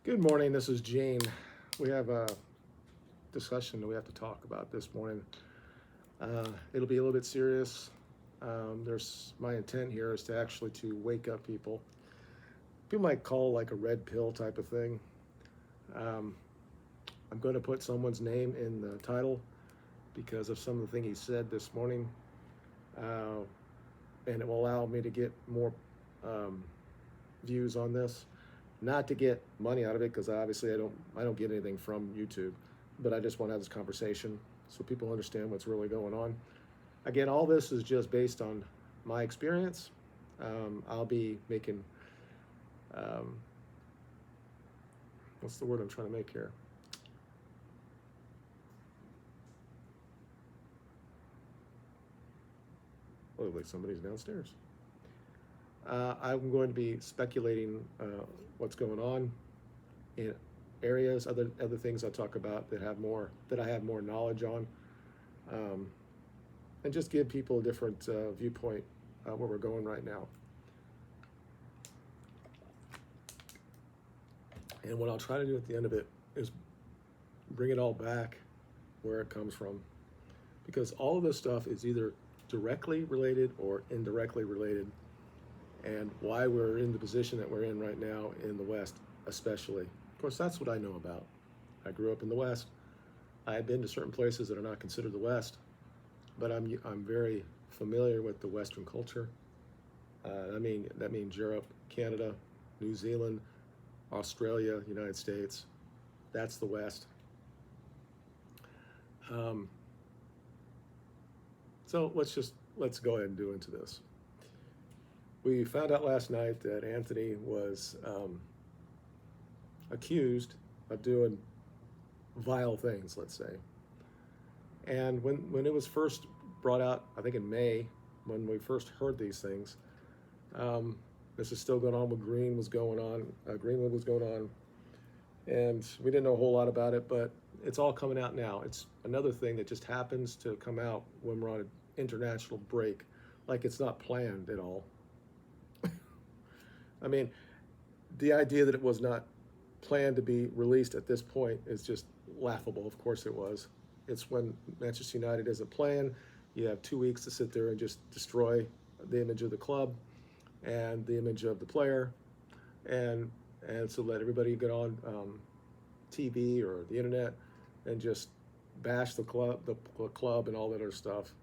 Good morning, this is Gene. We have a discussion that we have to talk about this morning. It'll be a little bit serious. My intent here is to actually to wake up people. People might call like a red pill type of thing. Um, I'm going to put someone's name in the title because of some of the thing he said this morning, uh, and it will allow me to get more um, views on this. Not to get money out of it, because obviously I don't get anything from YouTube, but I just want to have this conversation so people understand what's really going on. Again, all this is just based on my experience. I'll be making um, what's the word I'm trying to make here? Oh, like somebody's downstairs. I'm going to be speculating what's going on in areas, other things I talk about that I have more knowledge on, um, and just give people a different viewpoint where we're going right now. And what I'll try to do at the end of it is bring it all back where it comes from, because all of this stuff is either directly related or indirectly related, and why we're in the position that we're in right now in the West, especially. Of course, that's what I know about. I grew up in the West. I've been to certain places that are not considered the West, but I'm very familiar with the Western culture. That means Europe, Canada, New Zealand, Australia, United States. That's the West. Um, so let's go ahead and do into this. We found out last night that Antony was accused of doing vile things, let's say. And when it was first brought out, I think in May, when we first heard these things, this is still going on with Greenwood was going on, and we didn't know a whole lot about it, but it's all coming out now. It's another thing that just happens to come out when we're on an international break, like it's not planned at all. I mean, the idea that it was not planned to be released at this point is just laughable. Of course it was. It's when Manchester United isn't playing, you have 2 weeks to sit there and just destroy the image of the club and the image of the player, and so let everybody get on TV or the internet and just bash the club and all that other stuff.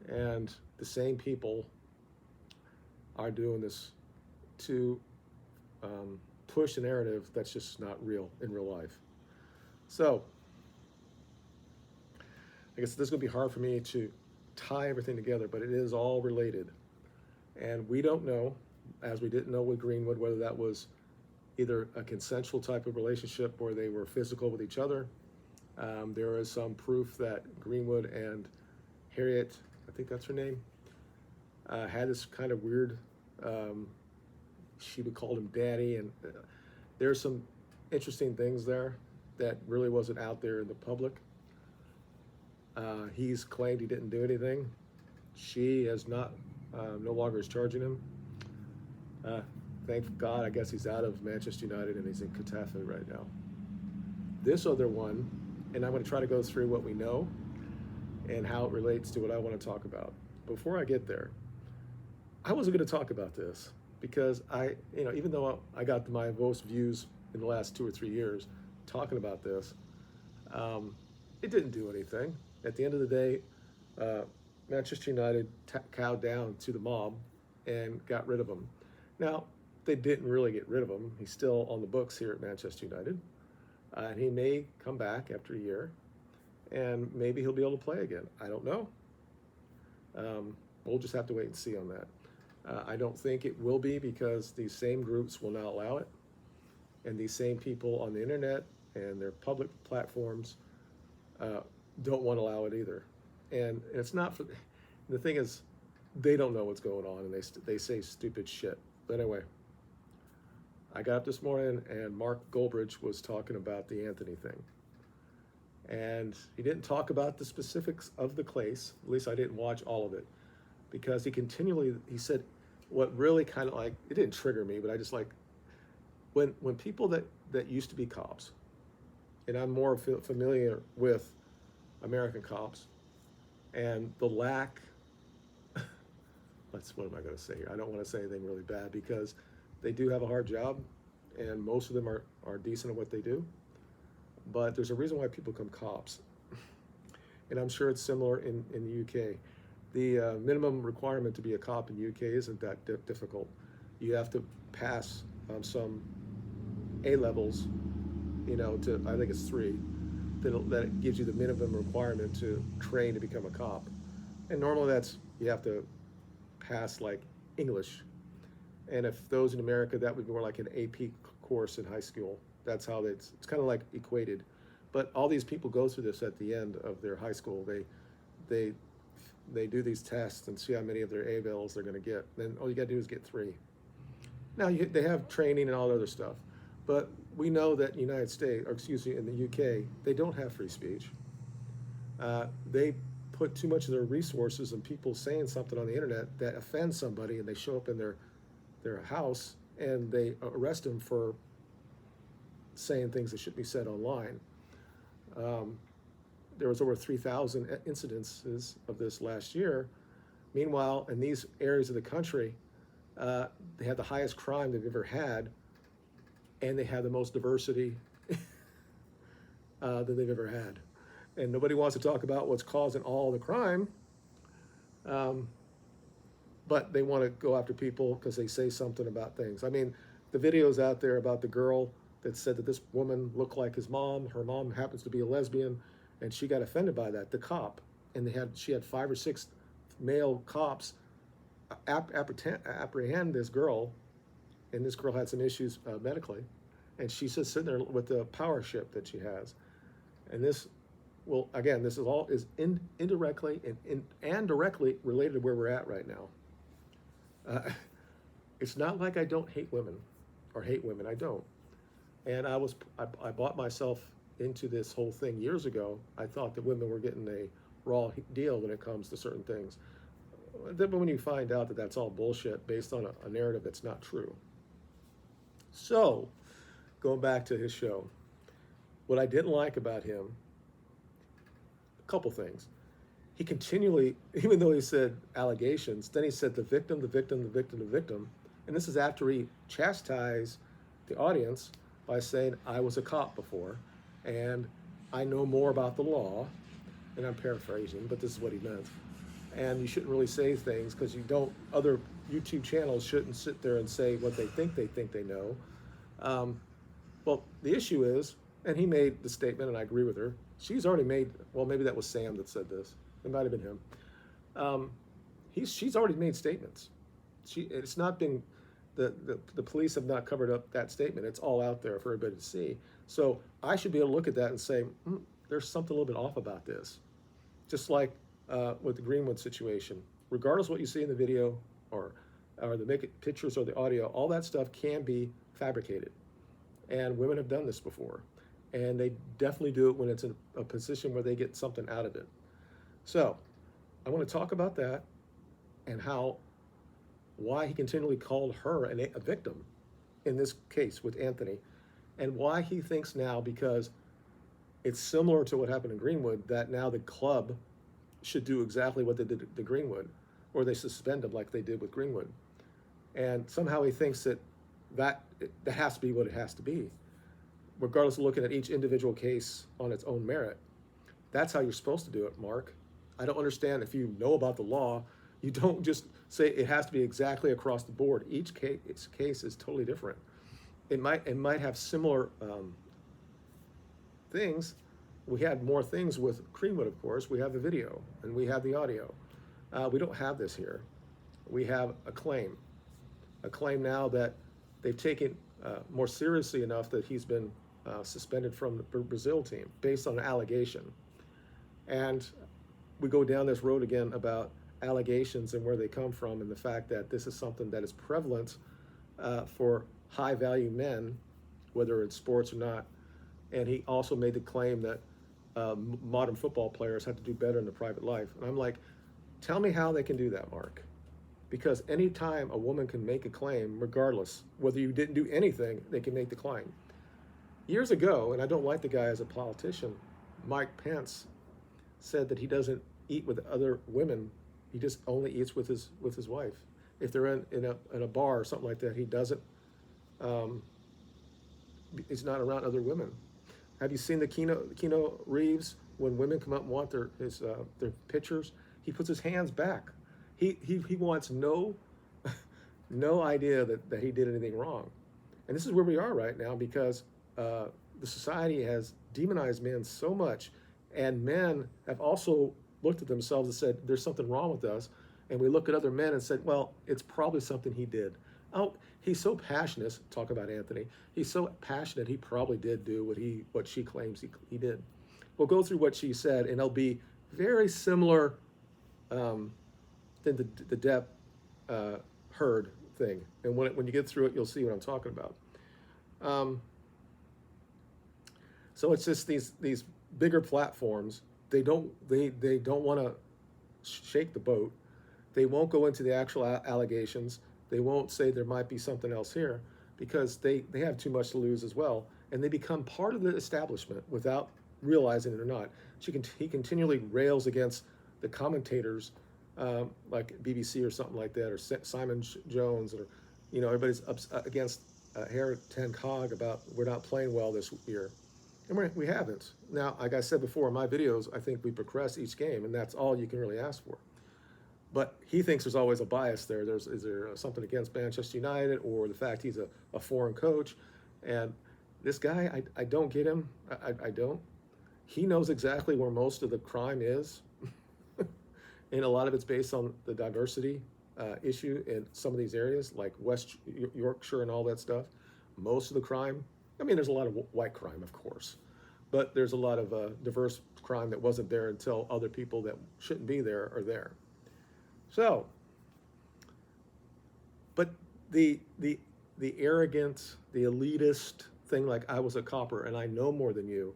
And the same people are doing this to push a narrative that's just not real in real life. So I guess this is going to be hard for me to tie everything together, but it is all related. And we don't know, as we didn't know with Greenwood, whether that was either a consensual type of relationship or they were physical with each other. There is some proof that Greenwood and Harriet, I think that's her name, had this kind of weird, she would call him daddy, and there's some interesting things there that really wasn't out there in the public. He's claimed he didn't do anything. She has not, no longer is charging him. Thank God, I guess he's out of Manchester United and he's in Getafe right now. This other one, and I'm going to try to go through what we know and how it relates to what I want to talk about. Before I get there, I wasn't going to talk about this because even though I got my most views in the last 2 or 3 years talking about this, it didn't do anything. At the end of the day, Manchester United cowed down to the mob and got rid of him. Now, they didn't really get rid of him. He's still on the books here at Manchester United. And he may come back after a year, and maybe he'll be able to play again. I don't know. We'll just have to wait and see on that. I don't think it will be, because these same groups will not allow it. And these same people on the internet and their public platforms don't want to allow it either. And it's not for, the thing is, they don't know what's going on, and they say stupid shit. But anyway, I got up this morning and Mark Goldbridge was talking about the Antony thing. And he didn't talk about the specifics of the case. At least I didn't watch all of it, because he said what really kind of, like, it didn't trigger me, but I just like, when people that used to be cops, and I'm more familiar with American cops, and the lack, what am I going to say here? I don't want to say anything really bad because they do have a hard job, and most of them are decent at what they do. But there's a reason why people become cops. And I'm sure it's similar in the UK. The minimum requirement to be a cop in the UK isn't that difficult. You have to pass some A levels, to, I think it's 3, that gives you the minimum requirement to train to become a cop. And normally you have to pass like English. And if those in America, that would be more like an AP course in high school. That's how it's kind of like equated. But all these people go through this at the end of their high school. They do these tests and see how many of their A levels they're going to get. Then all you got to do is get 3. Now they have training and all other stuff, but we know that in the UK, they don't have free speech. They put too much of their resources in people saying something on the internet that offends somebody, and they show up in their house and they arrest them for saying things that shouldn't be said online. There was over 3,000 incidences of this last year. Meanwhile, in these areas of the country, they had the highest crime they've ever had, and they had the most diversity that they've ever had. And nobody wants to talk about what's causing all the crime, but they want to go after people because they say something about things. I mean, the videos out there about the girl that said that this woman looked like his mom. Her mom happens to be a lesbian, and she got offended by that, the cop. And she had 5 or 6 male cops apprehend this girl, and this girl had some issues medically, and she's just sitting there with the power ship that she has. And this is all indirectly and directly related to where we're at right now. It's not like I don't hate women or hate women. I don't. And I bought myself into this whole thing years ago. I thought that women were getting a raw deal when it comes to certain things. Then when you find out that that's all bullshit based on a narrative that's not true. So, going back to his show, what I didn't like about him, a couple things. He continually, even though he said allegations, then he said the victim, the victim, the victim, the victim. And this is after he chastised the audience by saying, I was a cop before, and I know more about the law, and I'm paraphrasing, but this is what he meant. And you shouldn't really say things because other YouTube channels shouldn't sit there and say what they think they know. Well, the issue is, and he made the statement, and I agree with her, she's already made, well, maybe that was Sam that said this. It might have been him. She's already made statements. It's not been, the police have not covered up that statement. It's all out there for everybody to see. So I should be able to look at that and say, there's something a little bit off about this. Just like with the Greenwood situation. Regardless of what you see in the video or the pictures or the audio, all that stuff can be fabricated. And women have done this before. And they definitely do it when it's in a position where they get something out of it. So I want to talk about that and why he continually called her a victim in this case with Antony, and why he thinks now, because it's similar to what happened in Greenwood, that now the club should do exactly what they did to Greenwood, or they suspend him like they did with Greenwood. And somehow he thinks that has to be what it has to be, regardless of looking at each individual case on its own merit. That's how you're supposed to do it, Mark. I don't understand, if you know about the law, you don't just say it has to be exactly across the board. Each case is totally different. It might have similar things. We had more things with Greenwood, of course. We have the video and we have the audio. We don't have this here. We have a claim now that they've taken more seriously enough that he's been suspended from the Brazil team based on an allegation. And we go down this road again about allegations and where they come from, and the fact that this is something that is prevalent for high-value men, whether it's sports or not. And he also made the claim that modern football players have to do better in their private life. And I'm like, tell me how they can do that, Mark. because anytime a woman can make a claim, regardless whether you didn't do anything, they can make the claim. Years ago, and I don't like the guy as a politician, Mike Pence said that he doesn't eat with other women. He just only eats with his wife. If they're in a bar or something like that, he doesn't. He's not around other women. Have you seen the Keanu Reeves when women come up and want their pictures? He puts his hands back. He wants no idea that he did anything wrong. And this is where we are right now, because the society has demonized men so much, and men have also looked at themselves and said, there's something wrong with us. And we look at other men and said, well, it's probably something he did. Oh, he's so passionate. Talk about Antony. He's so passionate. He probably did do what she claims he did. We'll go through what she said, and it'll be very similar than the Depp Heard thing. And when you get through it, you'll see what I'm talking about. So it's just these bigger platforms. They don't want to shake the boat. They won't go into the actual allegations. They won't say there might be something else here, because they have too much to lose as well, and they become part of the establishment without realizing it or not. He continually rails against the commentators, like BBC or something like that, or Simon Jones, or everybody's against Harry Ten Cog about we're not playing well this year, and we haven't. Now, like I said before in my videos, I think we progress each game, and that's all you can really ask for. But he thinks there's always a bias there. Is there something against Manchester United, or the fact he's a foreign coach? And this guy, I don't get him. I don't. He knows exactly where most of the crime is. And a lot of it's based on the diversity issue in some of these areas, like West Yorkshire and all that stuff. Most of the crime, there's a lot of white crime, of course, but there's a lot of diverse crime that wasn't there until other people that shouldn't be there are there. So, but the arrogant, the elitist thing, like I was a copper and I know more than you,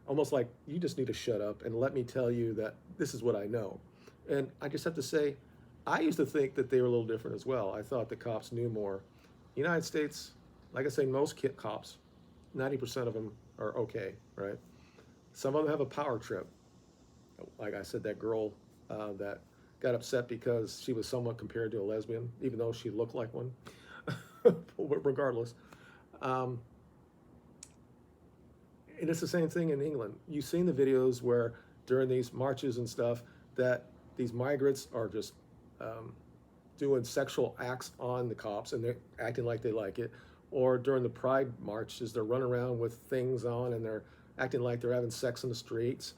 almost like you just need to shut up and let me tell you that this is what I know. And I just have to say, I used to think that they were a little different as well. I thought the cops knew more. United States, like I say, most cops, 90% of them are okay, right? Some of them have a power trip. Like I said, that girl that got upset because she was somewhat compared to a lesbian, even though she looked like one, regardless. And it's the same thing in England. You've seen the videos where during these marches and stuff that these migrants are just doing sexual acts on the cops, and they're acting like they like it. Or during the pride marches, they're running around with things on and they're acting like they're having sex in the streets.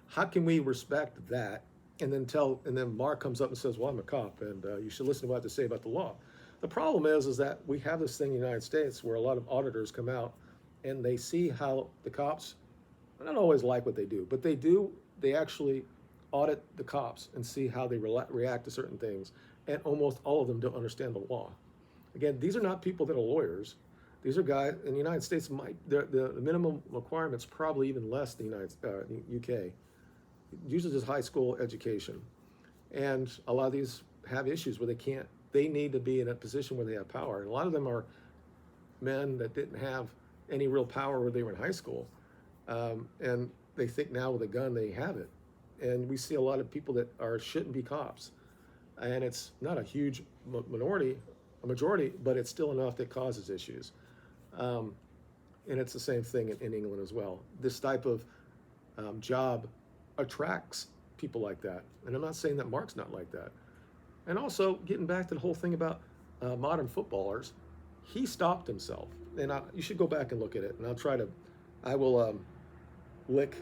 How can we respect that? And then Mark comes up and says, well, I'm a cop, and you should listen to what I have to say about the law. The problem is that we have this thing in the United States where a lot of auditors come out and they see how the cops, I don't always like what they do, but they actually audit the cops and see how they react to certain things. And almost all of them don't understand the law. Again, these are not people that are lawyers. These are guys in the United States. The minimum requirements probably even less than the UK. Usually just high school education. And a lot of these have issues where they need to be in a position where they have power. And a lot of them are men that didn't have any real power when they were in high school. And they think now with a gun they have it. And we see a lot of people that shouldn't be cops. And it's not a huge majority, but it's still enough that causes issues. And it's the same thing in England as well. This type of job attracts people like that. And I'm not saying that Mark's not like that. And also, getting back to the whole thing about modern footballers, he stopped himself. And you should go back and look at it. And I will link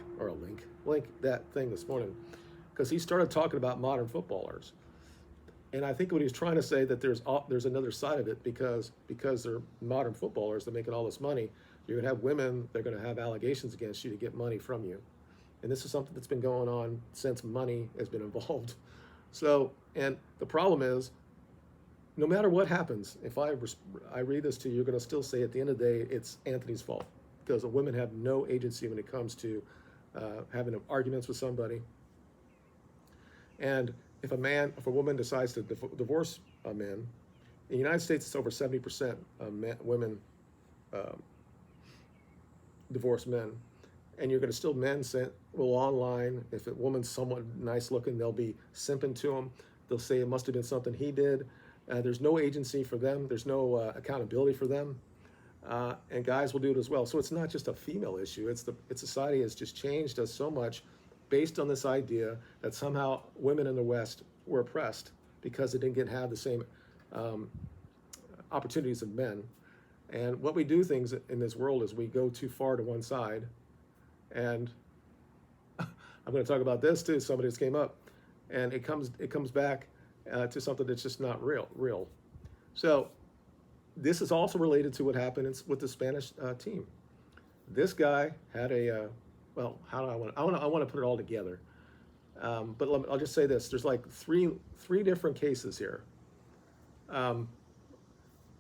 that thing this morning, because he started talking about modern footballers. And I think what he was trying to say that there's another side of it, because they're modern footballers, they're making all this money. You're going to have women, they're going to have allegations against you to get money from you. And this is something that's been going on since money has been involved. So, and the problem is, no matter what happens, if I read this to you, you're going to still say at the end of the day, it's Antony's fault, because the women have no agency when it comes to having arguments with somebody. And if a woman decides to divorce a man, in the United States, it's over 70% of women divorce men. And you're going to still men will online. If a woman's somewhat nice looking, they'll be simping to him. They'll say it must have been something he did. There's no agency for them. There's no accountability for them. And guys will do it as well. So it's not just a female issue. It's society has just changed us so much based on this idea that somehow women in the West were oppressed because they didn't have the same opportunities as men. And what we do things in this world is we go too far to one side. And I'm going to talk about this too. Somebody just came up, and it comes back to something that's just not real. So this is also related to what happened with the Spanish team. This guy had a well. How do I want to put it all together? But I'll just say this: there's like three different cases here. The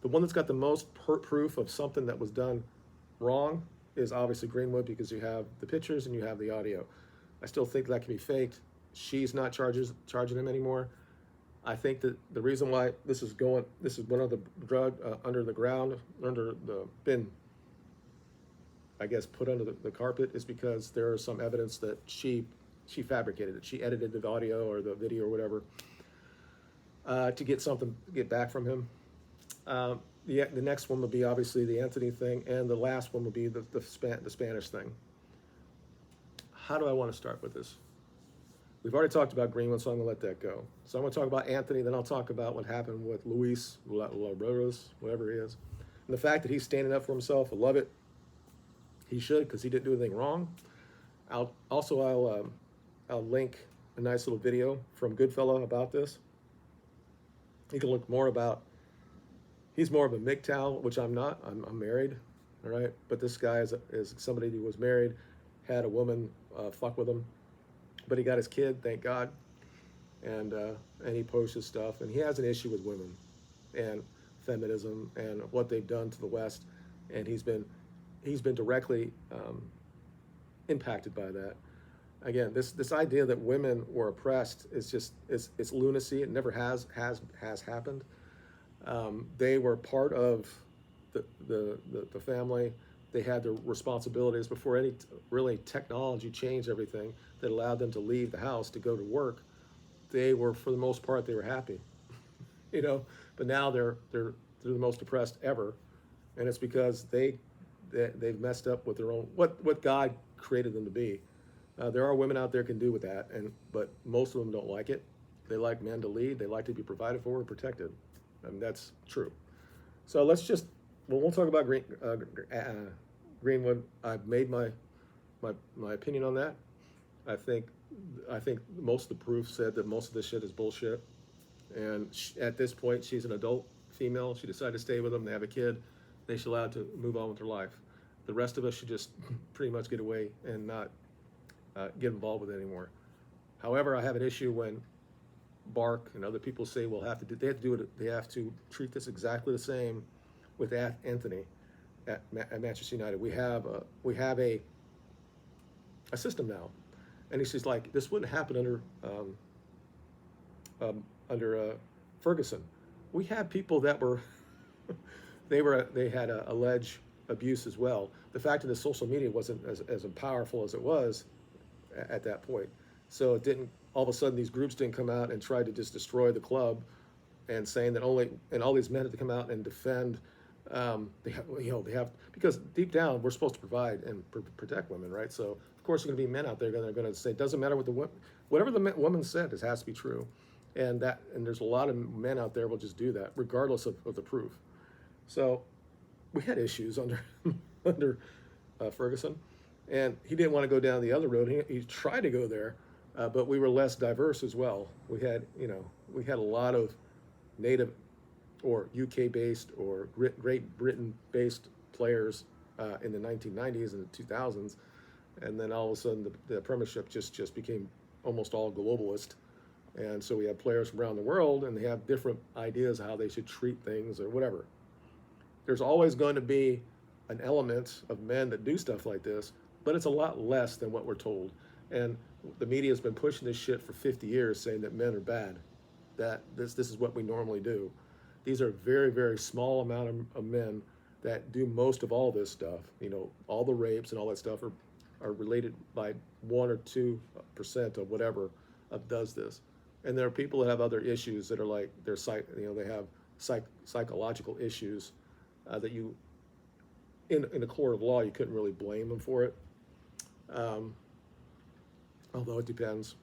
one that's got the most proof of something that was done wrong is obviously Greenwood, because you have the pictures and you have the audio. I still think that can be faked. She's not charging him anymore. I think that the reason why this is one of the drug under the ground, under the bin, I guess, put under the carpet, is because there is some evidence that she fabricated it. She edited the audio or the video or whatever to get back from him. The next one will be obviously the Antony thing, and the last one will be the Spanish thing. How do I want to start with this? We've already talked about Greenwood, so I'm going to let that go. So I'm going to talk about Antony, then I'll talk about what happened with Luis Labradores, whatever he is. And the fact that he's standing up for himself, I love it. He should, because he didn't do anything wrong. I'll link a nice little video from Goodfellas about this. You can look more about. He's more of a MGTOW, which I'm not. I'm married, all right? But this guy is somebody who was married, had a woman fuck with him, but he got his kid, thank God, and he posts his stuff, and he has an issue with women and feminism and what they've done to the West, and he's been directly impacted by that. Again, this idea that women were oppressed is just it's lunacy. It never has happened. They were part of the family. They had their responsibilities before any really technology changed everything that allowed them to leave the house to go to work. They were, for the most part, they were happy, But now they're the most oppressed ever, and it's because they've messed up with their own what God created them to be. There are women out there can do with that, but most of them don't like it. They like men to lead. They like to be provided for and protected. That's true. So we'll talk about Greenwood. I've made my opinion on that. I think most of the proof said that most of this shit is bullshit. And at this point, she's an adult female. She decided to stay with him. They have a kid. They should allow her to move on with her life. The rest of us should just pretty much get away and not get involved with it anymore. However, I have an issue when Bark and other people say they have to treat this exactly the same with Antony at Manchester United. We have a system now, and he's just like, this wouldn't happen under Ferguson. We had people that were they had alleged abuse as well. The fact that the social media wasn't as powerful as it was at that point, so it didn't. All of a sudden, these groups didn't come out and try to just destroy the club, and saying that all these men had to come out and defend. They have because deep down we're supposed to provide and protect women, right? So of course, there are going to be men out there that are going to say, it doesn't matter whatever the woman said, it has to be true, and there's a lot of men out there will just do that regardless of the proof. So we had issues under Ferguson, and he didn't want to go down the other road. He tried to go there. But we were less diverse as well. We had a lot of native or UK-based or Great Britain-based players in the 1990s and the 2000s, and then all of a sudden the Premiership just became almost all globalist, and so we have players from around the world, and they have different ideas of how they should treat things or whatever. There's always going to be an element of men that do stuff like this, but it's a lot less than what we're told. And the media has been pushing this shit for 50 years, saying that men are bad, that this is what we normally do. These are very, very small amount of men that do most of all this stuff. All the rapes and all that stuff are related by 1 or 2% of whatever does this. And there are people that have other issues that are like they have psychological issues that you, in a court of law, you couldn't really blame them for it. Although it depends.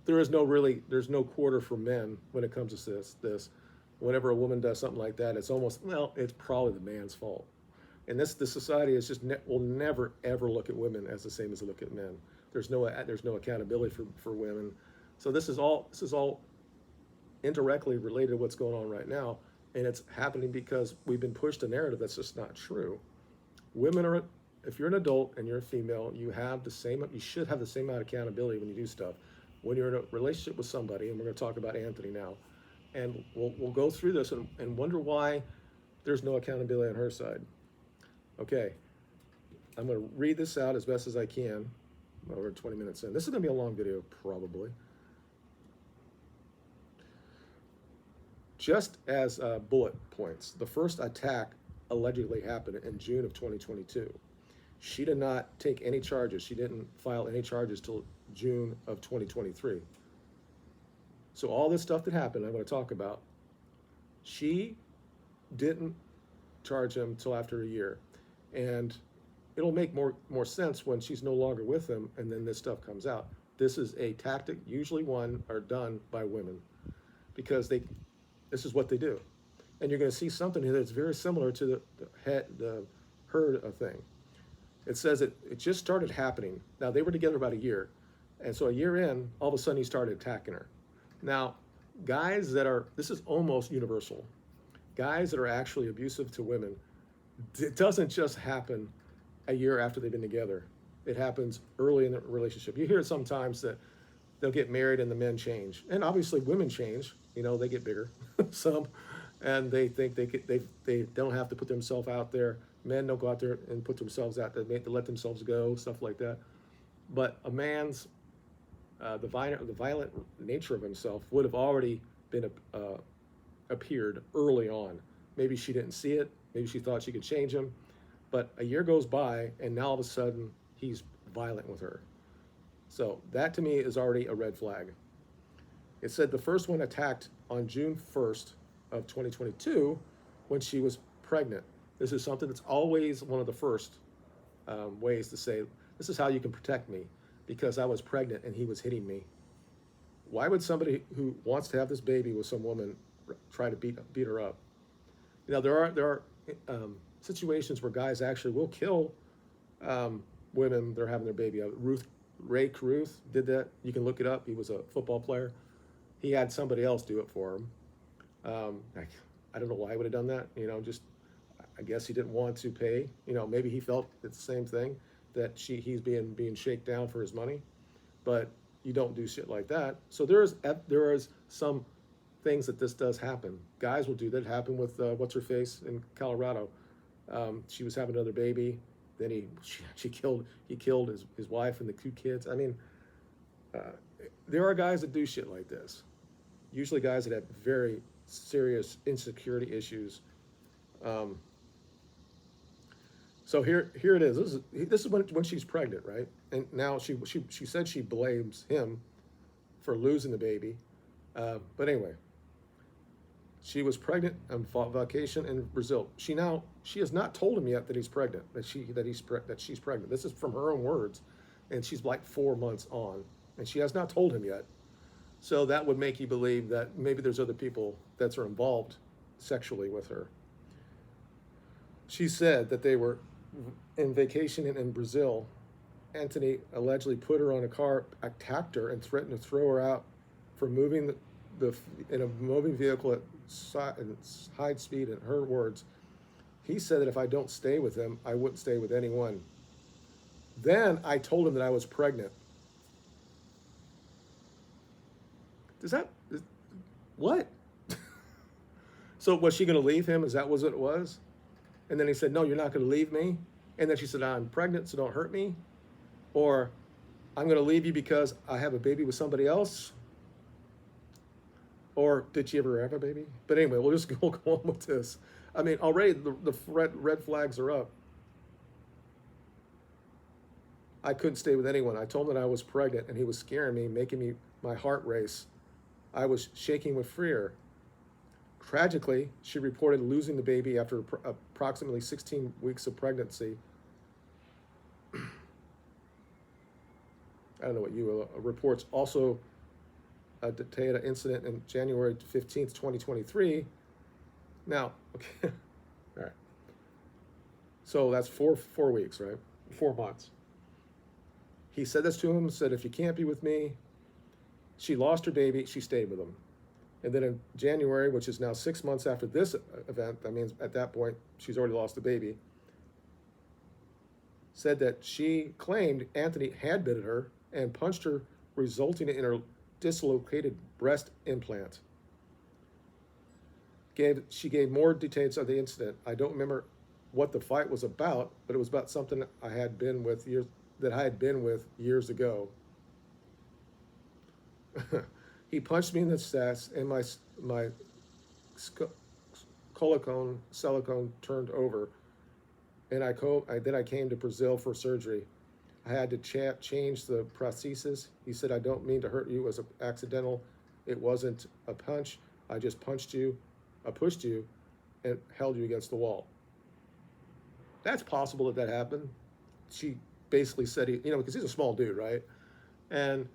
There's no quarter for men when it comes to this. Whenever a woman does something like that, it's probably the man's fault. And this society is will never ever look at women as the same as they look at men. There's no accountability for women. So this is all indirectly related to what's going on right now, and it's happening because we've been pushed a narrative that's just not true. Women are, if you're an adult and you're a female, you should have the same amount of accountability when you do stuff. When you're in a relationship with somebody, and we're going to talk about Antony now, and we'll go through this and wonder why there's no accountability on her side. Okay, I'm going to read this out as best as I can. We're 20 minutes in. This is going to be a long video, probably. Just as bullet points, the first attack allegedly happened in June of 2022. She did not take any charges. She didn't file any charges till June of 2023. So all this stuff that happened, I'm going to talk about, she didn't charge him till after a year. And it'll make more sense when she's no longer with him and then this stuff comes out. This is a tactic, usually done by women, because this is what they do. And you're going to see something here that's very similar to the herd thing. It says it just started happening. Now, they were together about a year. And so a year in, all of a sudden he started attacking her. Now, guys this is almost universal. Guys that are actually abusive to women, it doesn't just happen a year after they've been together. It happens early in the relationship. You hear it sometimes that they'll get married and the men change. And obviously women change, they get bigger, some, and they think they don't have to put themselves out there. Men don't go out there and put themselves out there. They let themselves go, stuff like that. But a man's, the violent nature of himself would have already been appeared early on. Maybe she didn't see it. Maybe she thought she could change him. But a year goes by, and now all of a sudden, he's violent with her. So that, to me, is already a red flag. It said the first one attacked on June 1st of 2022 when she was pregnant. This is something that's always one of the first ways to say, this is how you can protect me, because I was pregnant and he was hitting me. Why would somebody who wants to have this baby with some woman try to beat her up? There are situations where guys actually will kill women they're having their baby. Ray Caruth did that. You can look it up. He was a football player. He had somebody else do it for him. I don't know why he would have done that. I guess he didn't want to pay. Maybe he felt it's the same thing, that he's being shaken down for his money. But you don't do shit like that. So there is some things that this does happen. Guys will do that. It happened with what's her face in Colorado. She was having another baby. Then he killed his wife and the 2 kids. I mean, there are guys that do shit like this. Usually guys that have very serious insecurity issues. So here it is. This is when she's pregnant, right? And now she said she blames him for losing the baby. But anyway, she was pregnant on vacation in Brazil. She has not told him yet that he's pregnant, that she's pregnant. This is from her own words, and she's like 4 months on, and she has not told him yet. So that would make you believe that maybe there's other people that are involved sexually with her. She said that they were in vacation in Brazil. Antony allegedly put her on a car, attacked her, and threatened to throw her out for moving in a moving vehicle at high speed. In her words, he said that if I don't stay with him, I wouldn't stay with anyone. Then I told him that I was pregnant. What? So was she going to leave him? Is that what it was? And then he said, no, you're not going to leave me. And then she said, I'm pregnant, so don't hurt me. Or I'm going to leave you because I have a baby with somebody else? Or did she ever have a baby? But anyway, we'll just go on with this. I mean, already the red flags are up. I couldn't stay with anyone. I told him that I was pregnant and he was scaring me, making me my heart race. I was shaking with fear. Tragically, she reported losing the baby after approximately 16 weeks of pregnancy. I don't know what you reports also a detailed incident in January 15th, 2023. Now, okay, all right. So that's four weeks, right? 4 months. He said this to him, said, if you can't be with me, she lost her baby, she stayed with him. And then in January, which is now 6 months after this event, that means at that point, she's already lost the baby, said that she claimed Antony had bitten her and punched her, resulting in her dislocated breast implant. She gave more details of the incident. I don't remember what the fight was about, but it was about something I had been with years ago. He punched me in the chest, and my silicone turned over, and then I came to Brazil for surgery. I had to change the prosthesis. He said, I don't mean to hurt you. It was accidental. It wasn't a punch. I just pushed you, and held you against the wall. That's possible that happened. She basically said, because he's a small dude, right? And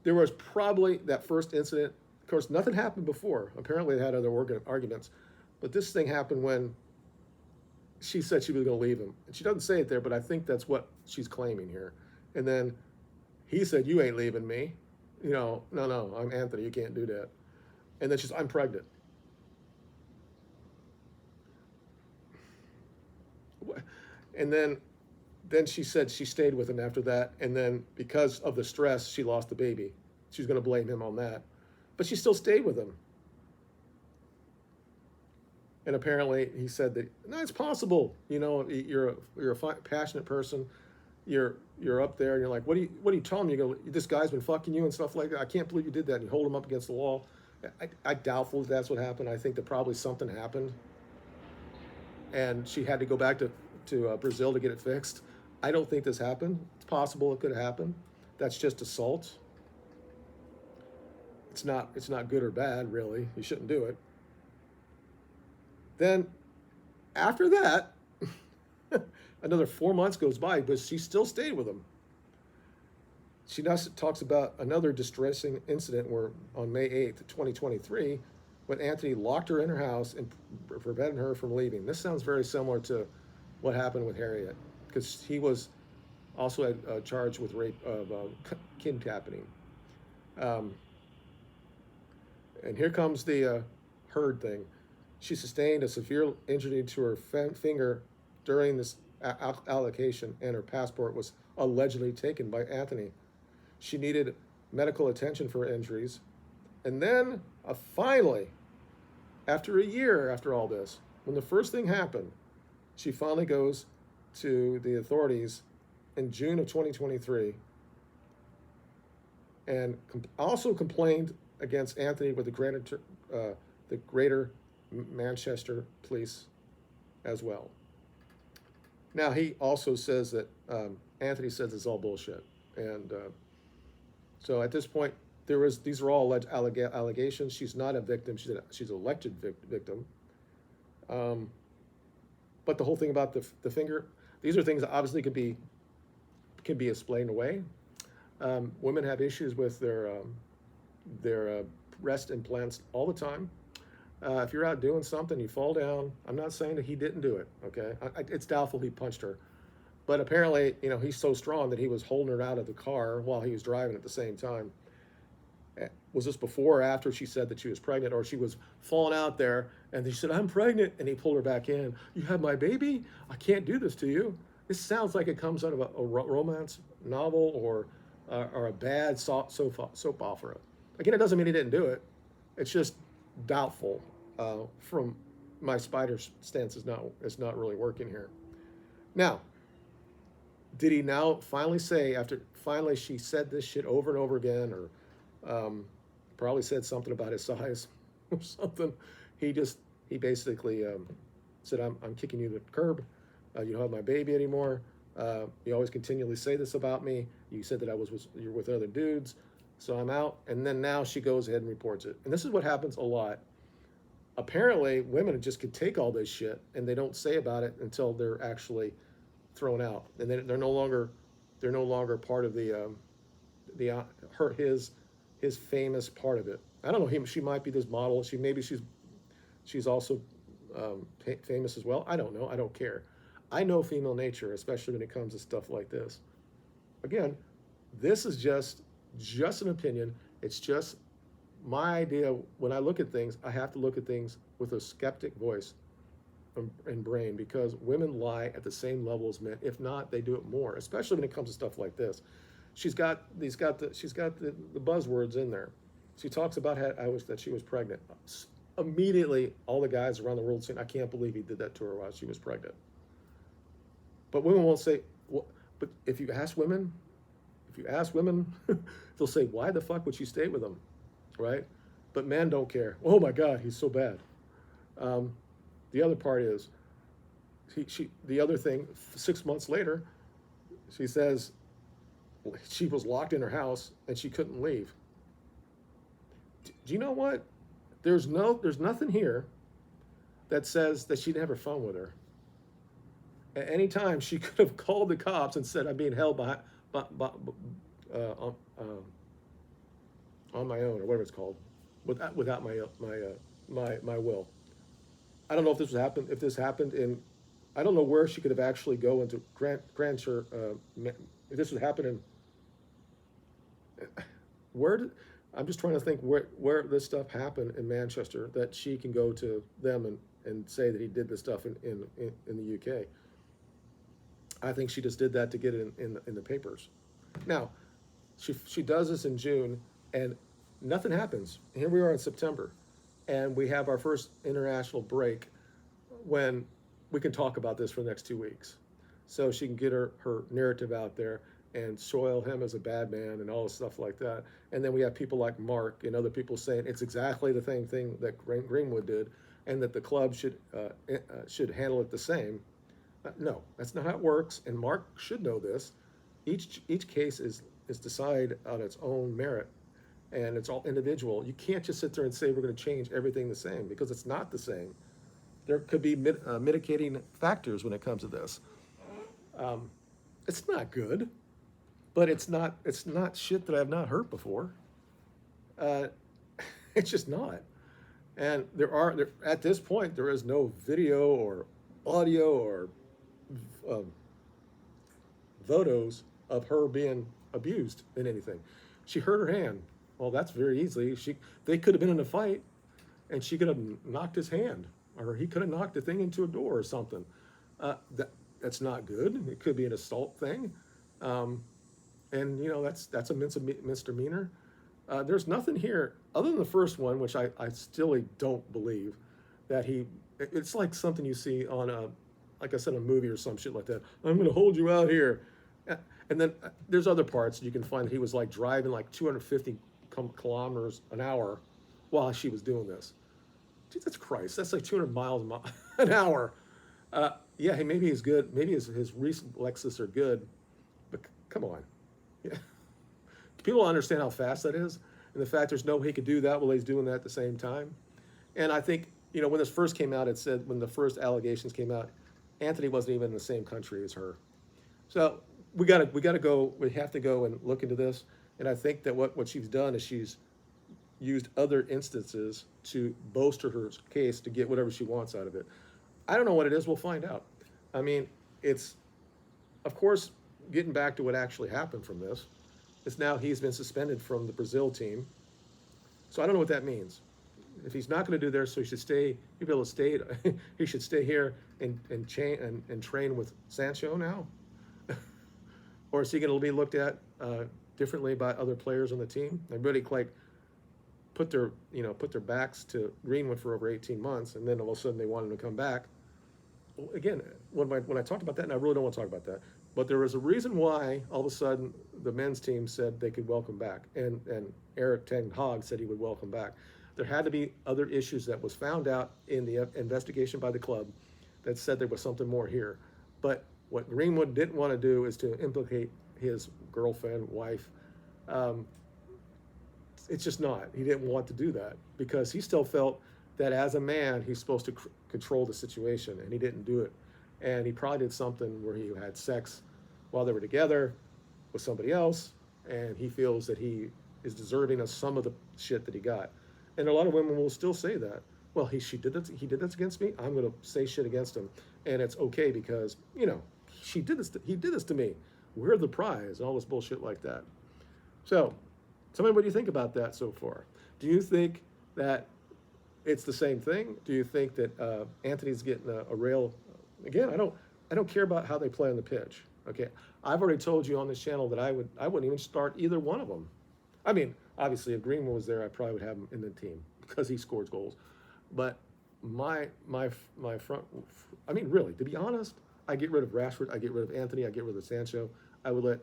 there was probably that first incident. Of course, nothing happened before. Apparently, they had other arguments. But this thing happened when she said she was going to leave him. And she doesn't say it there, but I think that's what she's claiming here. And then he said, you ain't leaving me. No, I'm Antony. You can't do that. And then I'm pregnant. And then she said she stayed with him after that. And then because of the stress, she lost the baby. She's going to blame him on that. But she still stayed with him. And apparently he said that, no, it's possible. You're a passionate person. You're up there and you're like, what do you tell him? You go, this guy's been fucking you and stuff like that. I can't believe you did that. And you hold him up against the wall. I doubtful if that's what happened. I think that probably something happened. And she had to go back to Brazil to get it fixed. I don't think this happened. It's possible it could have happened. That's just assault. It's not good or bad, really. You shouldn't do it. Then, after that, another 4 months goes by, but she still stayed with him. She now talks about another distressing incident where on May 8th, 2023, when Antony locked her in her house and prevented her from leaving. This sounds very similar to what happened with Harriet, because he was also charged with rape of kidnapping. And here comes the Heard thing. She sustained a severe injury to her finger during this allocation, and her passport was allegedly taken by Antony. She needed medical attention for her injuries. And then, finally, after a year after all this, when the first thing happened, she finally goes to the authorities in June of 2023 and also complained against Antony with the Greater Manchester Police as well. Now, he also says that Antony says it's all bullshit. And so at this point, these are all allegations. She's not a victim. She's an elected victim. But the whole thing about the finger, these are things that obviously can be explained away. Women have issues with their breast implants all the time. If you're out doing something, you fall down. I'm not saying that he didn't do it, okay? It's doubtful he punched her. But apparently, he's so strong that he was holding her out of the car while he was driving at the same time. Was this before or after she said that she was pregnant, or she was falling out there and she said, I'm pregnant, and he pulled her back in? You have my baby? I can't do this to you. This sounds like it comes out of a romance novel or a bad soap opera. Again, it doesn't mean he didn't do it. It's just doubtful. From my spider stance, is not really working here. Now, Did he now finally say, after finally she said this shit over and over again, or probably said something about his size or something? He just, he basically said, I'm kicking you to the curb. You don't have my baby anymore. You always continually say this about me. You said that you're with other dudes, so I'm out. And then now she goes ahead and reports it. And this is what happens a lot. Apparently, women just can take all this shit and they don't say about it until they're actually thrown out, and then they're no longer part of his famous part of it. I don't know. She might be this model. She's also famous as well. I don't know. I don't care. I know female nature, especially when it comes to stuff like this. Again, this is just an opinion. It's just my idea. When I look at things, I have to look at things with a skeptic voice and brain, because women lie at the same level as men. If not, they do it more, especially when it comes to stuff like this. She's got the buzzwords in there. She talks about that she was pregnant. Immediately, all the guys around the world saying, "I can't believe he did that to her while she was pregnant." But women won't say. Well, but if you ask women, they'll say, "Why the fuck would she stay with him?" Right? But men don't care. Oh my God, he's so bad. The other part is, the other thing, 6 months later, she says she was locked in her house and she couldn't leave. Do you know what? There's nothing here that says that she didn't have her phone with her. At any time, she could have called the cops and said, "I'm being held on my own," or whatever it's called, without my will. I don't know if this happened in, I don't know where she could have actually go into if this would happen in, I'm just trying to think where this stuff happened in Manchester, that she can go to them and say that he did this stuff in the UK. I think she just did that to get it in the papers. Now, she does this in June, and nothing happens. Here we are in September, and we have our first international break when we can talk about this for the next 2 weeks. So she can get her narrative out there and soil him as a bad man and all this stuff like that. And then we have people like Mark and other people saying it's exactly the same thing that Greenwood did, and that the club should handle it the same. No, that's not how it works, and Mark should know this. Each case is decided on its own merit, and it's all individual. You can't just sit there and say we're going to change everything the same, because it's not the same. There could be mitigating factors when it comes to this. It's not good, but it's not shit that I've not heard before. It's just not. And there at this point there is no video or audio or photos of her being abused in anything. She hurt her hand. Well, that's very easily. They could have been in a fight, and she could have knocked his hand, or he could have knocked the thing into a door or something. That's not good. It could be an assault thing, and that's a misdemeanor. There's nothing here other than the first one, which I still don't believe that it's like something you see on like I said, a movie or some shit like that. I'm going to hold you out here. And then there's other parts you can find that he was like driving like 250 kilometers an hour while she was doing this. Jesus Christ, that's like 200 miles an hour. Yeah, hey, maybe he's good. Maybe his recent Lexus are good, but come on. Yeah. People don't understand how fast that is, and the fact there's no way he could do that while he's doing that at the same time. And I think, when this first came out, it said, when the first allegations came out, Antony wasn't even in the same country as her. So we have to go and look into this. And I think that what she's done is she's used other instances to bolster her case to get whatever she wants out of it. I don't know what it is. We'll find out. I mean, it's, of course, getting back to what actually happened from this, is now he's been suspended from the Brazil team. So I don't know what that means. If he's not going to do there, so he should stay. He'd be able to stay. He should stay here and train with Sancho now, or is he going to be looked at differently by other players on the team? Everybody put their backs to Greenwood for over 18 months, and then all of a sudden they want him to come back. again, when I talked about that, and I really don't want to talk about that, but there was a reason why all of a sudden the men's team said they could welcome back, and Eric Ten Hag said he would welcome back. There had to be other issues that was found out in the investigation by the club that said there was something more here. But what Greenwood didn't want to do is to implicate his girlfriend, wife. Um, it's just not. He didn't want to do that because he still felt that as a man, he's supposed to control the situation, and he didn't do it. And he probably did something where he had sex while they were together with somebody else, and he feels that he is deserving of some of the shit that he got. And a lot of women will still say that. Well, he did this against me. I'm going to say shit against him, and it's okay because he did this to me. We're the prize, and all this bullshit like that. So, tell me what you think about that so far. Do you think that it's the same thing? Do you think that Antony's getting a rail? Again, I don't care about how they play on the pitch. Okay, I've already told you on this channel that I wouldn't even start either one of them. I mean, obviously, if Greenwood was there, I probably would have him in the team because he scores goals. But my front, I mean, really, to be honest, I get rid of Rashford, I get rid of Antony, I get rid of Sancho. I would let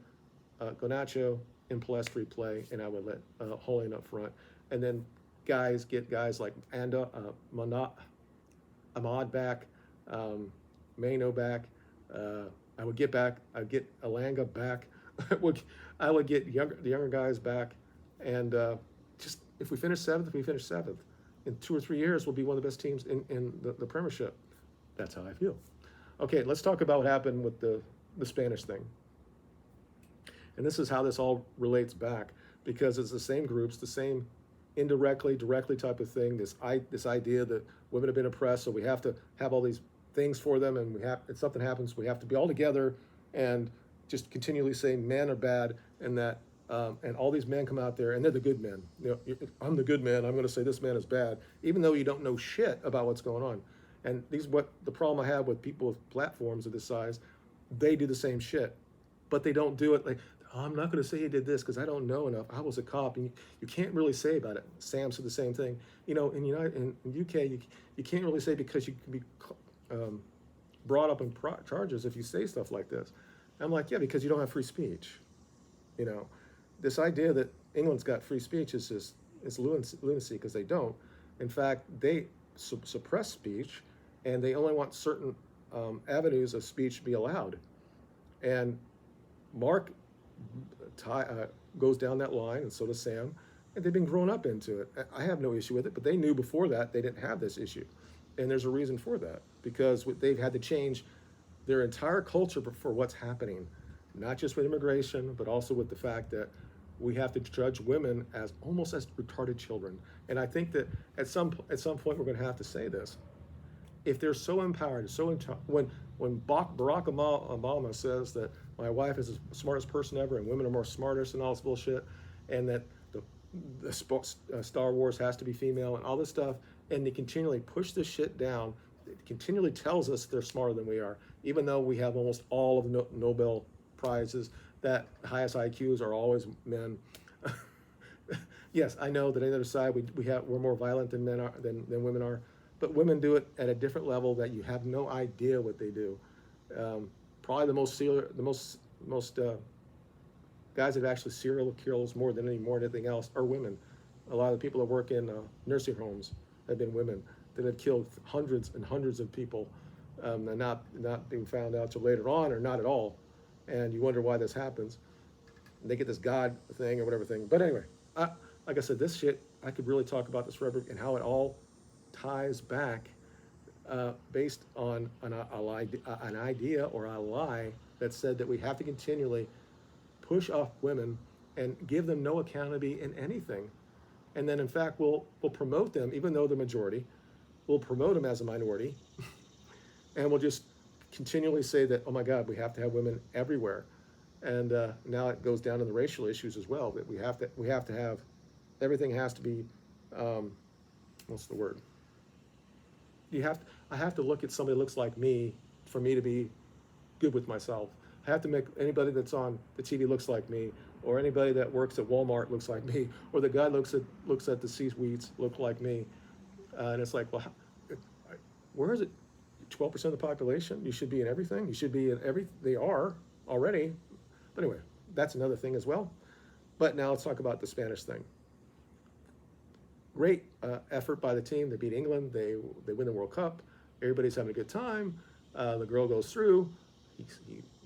Garnacho and Palestri play, and I would let Holland up front, and then get guys like Ahmad back, Mano back. I'd get Alanga back. I would get the younger guys back, and just if we finish seventh, we finish seventh. In 2 or 3 years, we'll be one of the best teams in the Premiership. That's how I feel. Okay, let's talk about what happened with the Spanish thing. And this is how this all relates back, because it's the same groups, the same indirectly, directly type of thing. This idea that women have been oppressed, so we have to have all these things for them, and if something happens, we have to be all together and just continually say men are bad, and that and all these men come out there and they're the good men. I'm the good man. I'm going to say this man is bad, even though you don't know shit about what's going on. And what the problem I have with people with platforms of this size, they do the same shit, but they don't do it like, oh, I'm not going to say he did this because I don't know enough. I was a cop, and you can't really say about it. Sam said the same thing. In UK, you can't really say because you can be brought up in charges if you say stuff like this. I'm like, yeah, because you don't have free speech. This idea that England's got free speech is lunacy because they don't. In fact, they suppress speech, and they only want certain avenues of speech to be allowed. And Mark goes down that line, and so does Sam, and they've been grown up into it. I have no issue with it, but they knew before that they didn't have this issue. And there's a reason for that, because they've had to change their entire culture for what's happening, not just with immigration, but also with the fact that we have to judge women as almost as retarded children. And I think that at some point we're going to have to say this. If they're so empowered, when Barack Obama says that my wife is the smartest person ever and women are more smartest and all this bullshit, and that the Star Wars has to be female and all this stuff, and they continually push this shit down, it continually tells us they're smarter than we are, even though we have almost all of the Nobel Prizes, that highest IQs are always men. Yes, I know that on the other side we're more violent than men are than women are, but women do it at a different level that you have no idea what they do. Probably the most guys that actually serial kills more than anything else are women. A lot of the people that work in nursing homes have been women that have killed hundreds and hundreds of people, and not being found out till later on, or not at all. And you wonder why this happens. And they get this God thing or whatever thing. But anyway, like I said, this shit, I could really talk about this forever, and how it all ties back based on an idea or a lie that said that we have to continually push off women and give them no accountability in anything. And then, in fact, we'll promote them, even though they're majority. We'll promote them as a minority. And we'll just continually say that, oh my God, we have to have women everywhere. And now it goes down to the racial issues as well, that we have to have, everything has to be, what's the word? I have to look at somebody that looks like me for me to be good with myself. I have to make anybody that's on the TV looks like me, or anybody that works at Walmart looks like me, or the guy looks at the C-suites look like me. And it's like, well, where is it? 12% of the population. You should be in everything. You should be in they are already. But anyway, that's another thing as well. But now let's talk about the Spanish thing. Great effort by the team. They beat England. They win the World Cup. Everybody's having a good time. The girl goes through.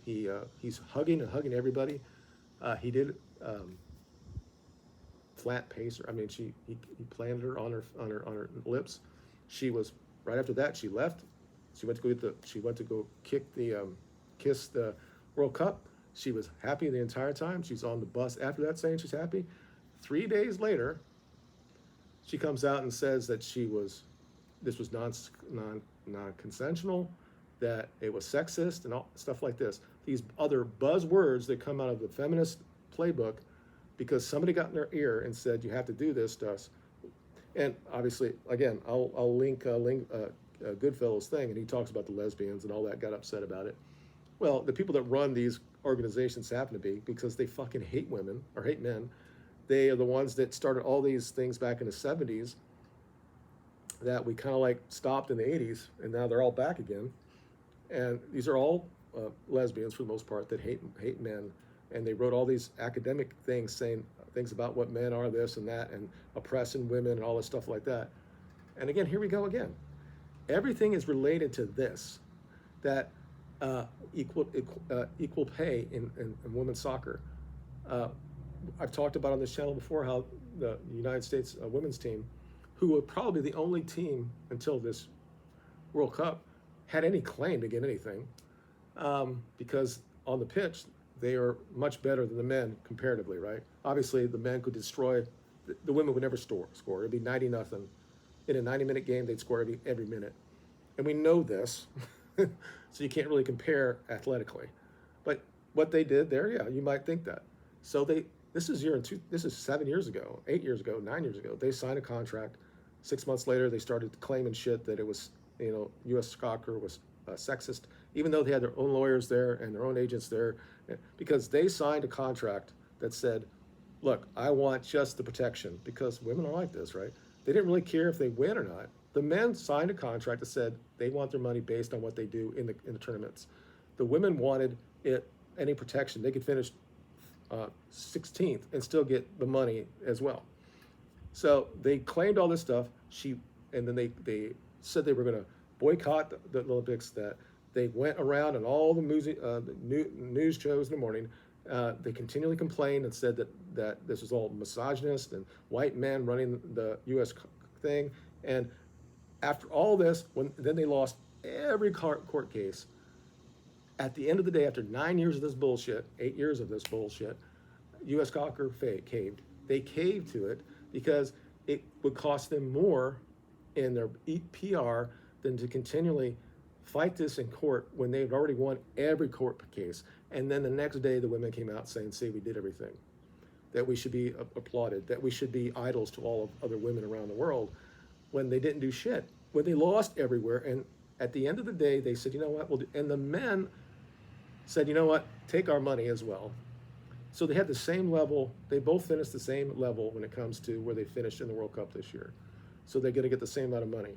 He's hugging and hugging everybody. He did flat pace her. I mean, he planted her on her lips. She was right after that. She left. She went to go kiss the World Cup. She was happy the entire time. She's on the bus after that saying she's happy. 3 days later, she comes out and says that this was non-consensual, that it was sexist and all stuff like this. These other buzzwords that come out of the feminist playbook because somebody got in their ear and said, you have to do this to us. And obviously, again, I'll link Goodfellas thing, and he talks about the lesbians and all that, got upset about it. Well, the people that run these organizations happen to be, because they fucking hate women or hate men. They are the ones that started all these things back in the 70s that we kind of like stopped in the 80s, and now they're all back again. And these are all lesbians for the most part that hate men, and they wrote all these academic things saying things about what men are, this and that, and oppressing women and all this stuff like that. And again, here we go again. Everything is related to this, that equal pay in women's soccer. I've talked about on this channel before how the United States women's team, who were probably the only team until this World Cup, had any claim to get anything, because on the pitch, they are much better than the men comparatively, right? Obviously, the men could destroy, the women would never score. It'd be 90-0. In a 90-minute game, they'd score every minute. And we know this, so you can't really compare athletically. But what they did there, yeah, you might think that. So this is 7 years ago, 8 years ago, 9 years ago. They signed a contract. 6 months later, they started claiming shit that it was, U.S. soccer was sexist, even though they had their own lawyers there and their own agents there, because they signed a contract that said, look, I want just the protection, because women are like this, right? They didn't really care if they win or not. The men signed a contract that said they want their money based on what they do in the tournaments. The women wanted any protection. They could finish 16th and still get the money as well. So they claimed all this stuff. And then they said they were going to boycott the Olympics. That they went around and all the news shows in the morning. They continually complained and said that this was all misogynist and white men running the U.S. thing. And after all this, then they lost every court case. At the end of the day, after 9 years of this bullshit, 8 years of this bullshit, U.S. soccer caved. They caved to it because it would cost them more in their PR than to continually fight this in court when they've already won every court case. And then the next day, the women came out saying, see, we did everything, that we should be applauded, that we should be idols to all of other women around the world, when they didn't do shit, when they lost everywhere. And at the end of the day, they said, you know what, and the men said, you know what, take our money as well. So they had the same level. They both finished the same level when it comes to where they finished in the World Cup this year. So they're going to get the same amount of money.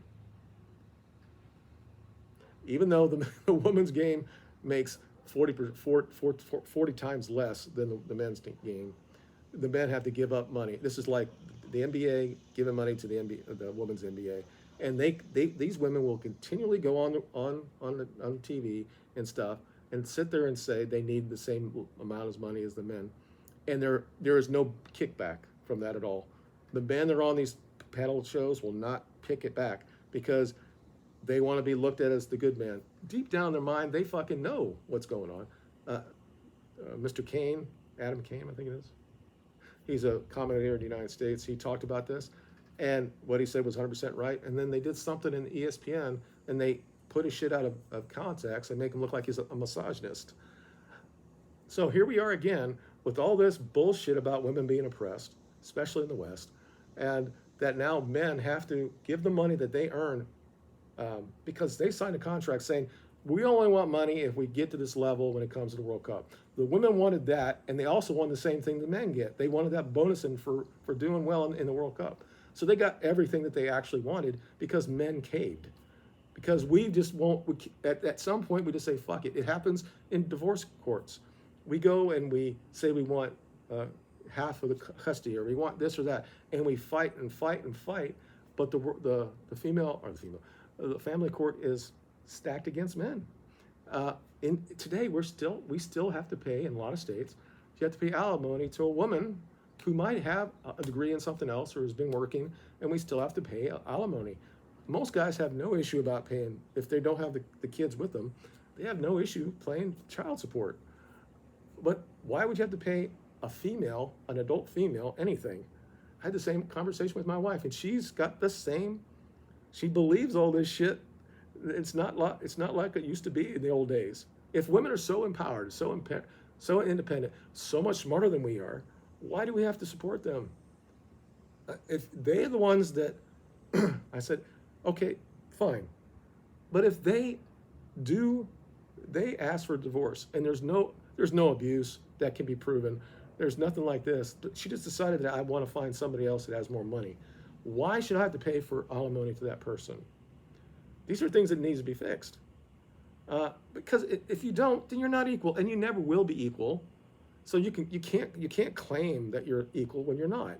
Even though the women's game makes 40 times less than the men's game, the men have to give up money. This is like the NBA giving money to the women's NBA, and these women will continually go on TV and stuff and sit there and say they need the same amount of money as the men, and there is no kickback from that at all. The men that are on these panel shows will not pick it back because they want to be looked at as the good man. Deep down in their mind, they fucking know what's going on. Mr. Kane, Adam Kane, I think it is. He's a commentator in the United States. He talked about this, and what he said was 100% right. And then they did something in ESPN, and they put his shit out of context and make him look like he's a misogynist. So here we are again with all this bullshit about women being oppressed, especially in the West, and that now men have to give the money that they earn because they signed a contract saying, we only want money if we get to this level when it comes to the World Cup. The women wanted that, and they also wanted the same thing the men get. They wanted that bonus for doing well in the World Cup. So they got everything that they actually wanted because men caved. because we just won't. At some point, we just say fuck it. It happens in divorce courts. We go and we say we want half of the custody, or we want this or that, and we fight and fight and fight. But the family court is stacked against men. Today, we still have to pay in a lot of states. You have to pay alimony to a woman who might have a degree in something else or has been working, and we still have to pay alimony. Most guys have no issue about paying if they don't have the kids with them. They have no issue paying child support. But why would you have to pay an adult female, anything? I had the same conversation with my wife, and she's got the same. She believes all this shit. It's not like it used to be in the old days. If women are so empowered, so independent, so much smarter than we are, why do we have to support them? If they're the ones that, I said, okay, fine. But if they ask for a divorce, and there's no abuse that can be proven. There's nothing like this. She just decided that I want to find somebody else that has more money. Why should I have to pay for alimony to that person? These are things that need to be fixed. Because if you don't, then you're not equal, and you never will be equal. So you can't claim that you're equal when you're not.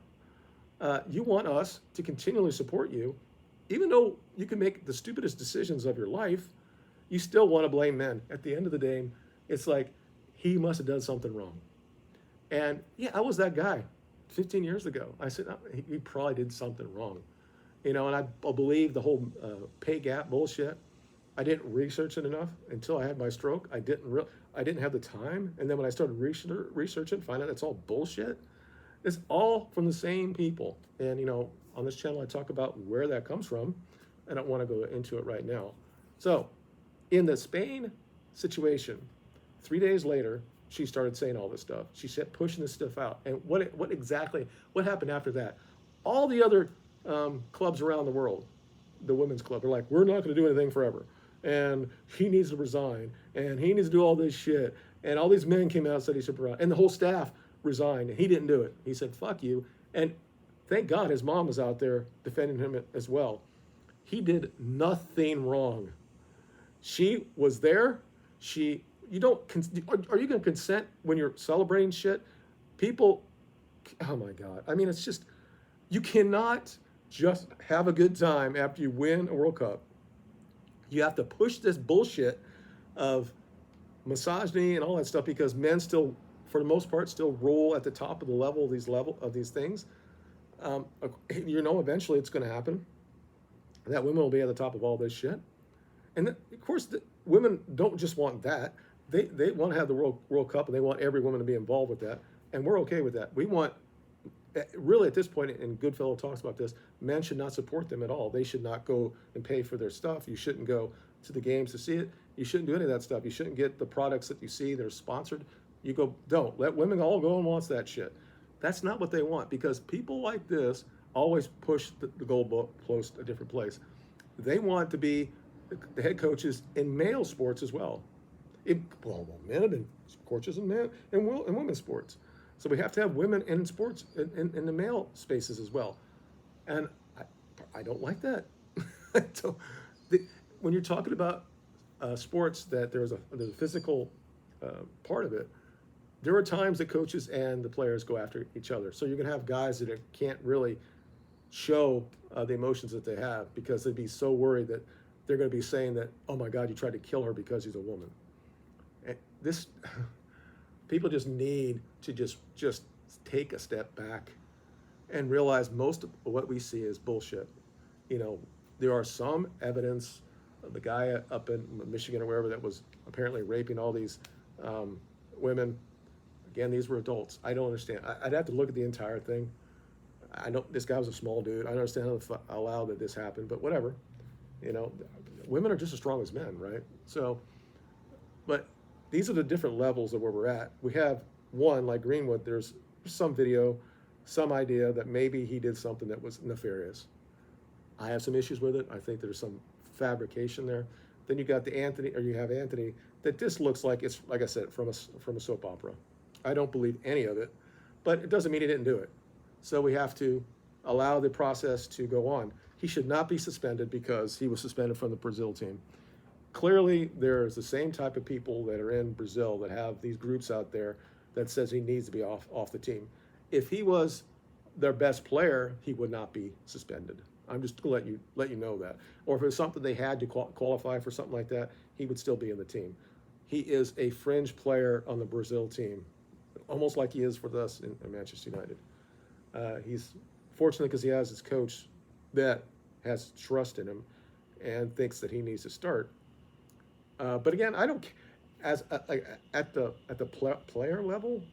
You want us to continually support you, even though you can make the stupidest decisions of your life. You still want to blame men. At the end of the day, it's like he must have done something wrong. And yeah, I was that guy 15 years ago. I said, he probably did something wrong. And I believe the whole pay gap bullshit. I didn't research it enough until I had my stroke. I didn't have the time. And then when I started researching, find out it's all bullshit. It's all from the same people. And on this channel, I talk about where that comes from. I don't want to go into it right now. So in the Spain situation, 3 days later, she started saying all this stuff. She said pushing this stuff out. And what happened after that? All the other clubs around the world, the women's club, are like, we're not going to do anything forever. And he needs to resign. And he needs to do all this shit. And all these men came out and said he should resign. And the whole staff resigned. And he didn't do it. He said, fuck you. And thank God his mom was out there defending him as well. He did nothing wrong. She was there. Are you going to consent when you're celebrating shit? People, oh my God. I mean, it's just, you cannot just have a good time after you win a World Cup. You have to push this bullshit of misogyny and all that stuff, because men still, for the most part, still roll at the top of the level of these things. Eventually it's going to happen. That women will be at the top of all this shit. And then, of course, women don't just want that. They want to have the World Cup, and they want every woman to be involved with that. And we're okay with that. We want, really at this point, and Goodfellas talks about this, men should not support them at all. They should not go and pay for their stuff. You shouldn't go to the games to see it. You shouldn't do any of that stuff. You shouldn't get the products that you see that are sponsored. Don't. Let women all go and watch that shit. That's not what they want, because people like this always push the goalpost a different place. They want to be the head coaches in male sports as well. Men have been coaches in men and women's sports. So we have to have women in sports in the male spaces as well. And I don't like that. So when you're talking about sports that there's a physical part of it, there are times that coaches and the players go after each other. So you're going to have guys that can't really show the emotions that they have, because they'd be so worried that they're going to be saying that, oh my God, you tried to kill her because she's a woman. And people just need to just take a step back and realize most of what we see is bullshit. There are some evidence of the guy up in Michigan or wherever that was apparently raping all these women. Again, these were adults. I don't understand. I'd have to look at the entire thing. I know this guy was a small dude. I don't understand how loud that this happened, but whatever. Women are just as strong as men, right? So, but these are the different levels of where we're at. We have one, like Greenwood, there's some video, some idea that maybe he did something that was nefarious. I have some issues with it. I think there's some fabrication there. Then you have Antony, that just looks like it's, like I said, from a soap opera. I don't believe any of it, but it doesn't mean he didn't do it. So we have to allow the process to go on. he should not be suspended because he was suspended from the Brazil team. Clearly, there's the same type of people that are in Brazil that have these groups out there that says he needs to be off the team. If he was their best player, he would not be suspended. I'm just going to let you know that. Or if it was something they had to qualify for something like that, he would still be in the team. He is a fringe player on the Brazil team, almost like he is with us in Manchester United. He's fortunate because he has his coach that has trust in him and thinks that he needs to start. But again, I don't, as at the player level,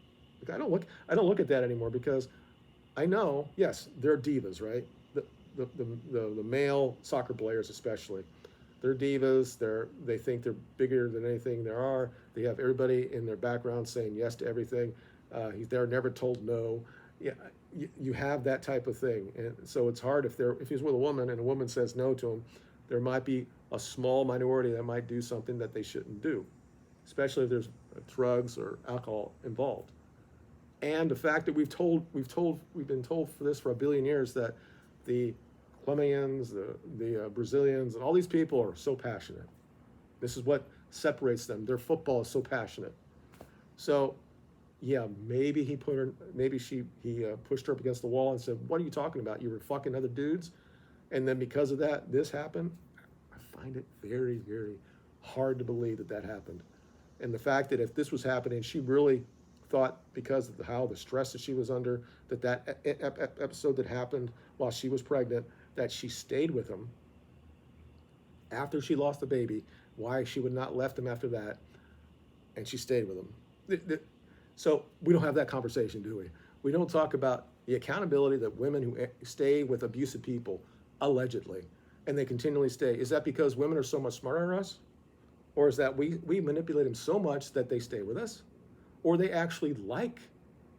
I don't look at that anymore because I know, yes, they're divas, right? The male soccer players especially, they're divas. They think they're bigger than anything there are. They have everybody in their background saying yes to everything. They're never told no. Yeah, you have that type of thing, and so it's hard if he's with a woman and a woman says no to him. There might be a small minority that might do something that they shouldn't do, especially if there's drugs or alcohol involved. And the fact that we've been told for this for a billion years that the Colombians, the Brazilians, and all these people are so passionate. This is what separates them. Their football is so passionate. So, yeah, maybe he pushed her up against the wall and said, "What are you talking about? You were fucking other dudes," and then because of that, this happened. I find it very, very hard to believe that happened, and the fact that if this was happening, she really thought because of how the stress that she was under, that episode that happened while she was pregnant, that she stayed with him after she lost the baby, why she would not left him after that, and she stayed with him. So we don't have that conversation, do we? We don't talk about the accountability that women who stay with abusive people, allegedly, and they continually stay. Is that because women are so much smarter than us? Or is that we manipulate them so much that they stay with us? Or they actually like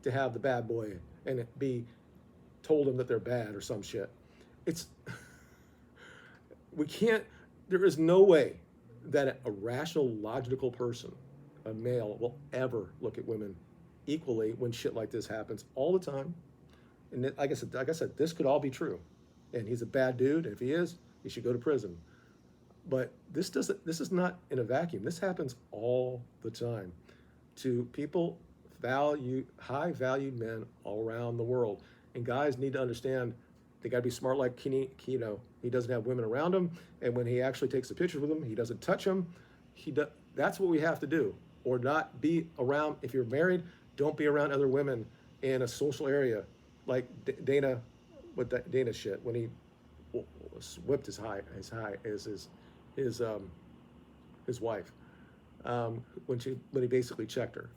to have the bad boy and it be told them that they're bad or some shit. There is no way that a rational, logical person, a male, will ever look at women equally when shit like this happens all the time. And like I said, this could all be true. And he's a bad dude. And if he is, he should go to prison. But this is not in a vacuum. This happens all the time to people, high valued men all around the world. And guys need to understand they got to be smart like Keno. He doesn't have women around him, and when he actually takes a picture with them, he doesn't touch them. That's what we have to do, or not be around. If you're married, don't be around other women in a social area, like Dana shit when he whipped his wife when he basically checked her.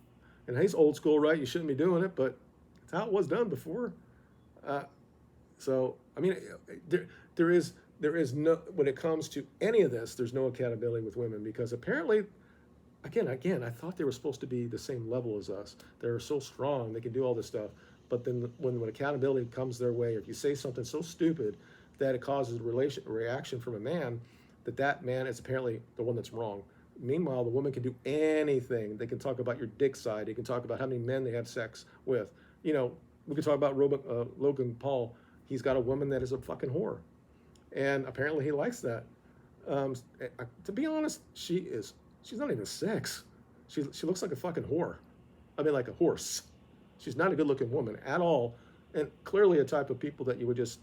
And he's old school, right? You shouldn't be doing it, but it's how it was done before. So I mean, there is no, when it comes to any of this, there's no accountability with women because apparently, again, I thought they were supposed to be the same level as us. They're so strong, they can do all this stuff. But then when accountability comes their way, or if you say something so stupid that it causes a reaction from a man, that man is apparently the one that's wrong. Meanwhile, the woman can do anything. They can talk about your dick side. They can talk about how many men they have sex with. You know, we could talk about Logan Paul. He's got a woman that is a fucking whore. And apparently he likes that. To be honest, she's not even sex. She looks like a fucking whore. I mean, like a horse. She's not a good looking woman at all. And clearly a type of people that you would just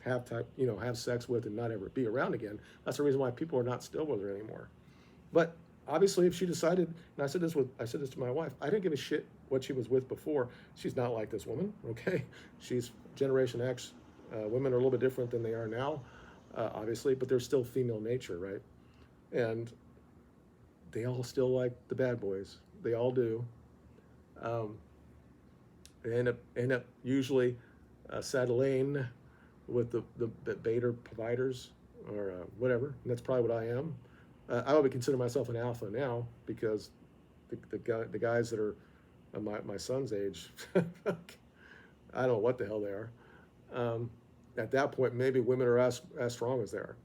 have sex with and not ever be around again. That's the reason why people are not still with her anymore. But obviously, if she decided, and I said this to my wife, I didn't give a shit what she was with before. She's not like this woman, okay? She's Generation X. Women are a little bit different than they are now, obviously, but they're still female nature, right? And they all still like the bad boys. They all do. They end up usually settling with the beta providers or whatever. And that's probably what I am. I would consider myself an alpha now because the guys that are my son's age, I don't know what the hell they are. At that point, maybe women are as strong as they are.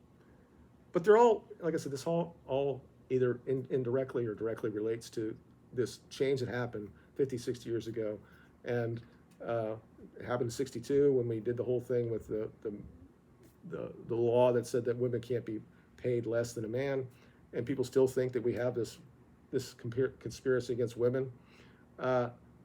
But they're all, like I said, this all either indirectly or directly relates to this change that happened 50, 60 years ago. And it happened in 62 when we did the whole thing with the the law that said that women can't be paid less than a man, and people still think that we have this conspiracy against women.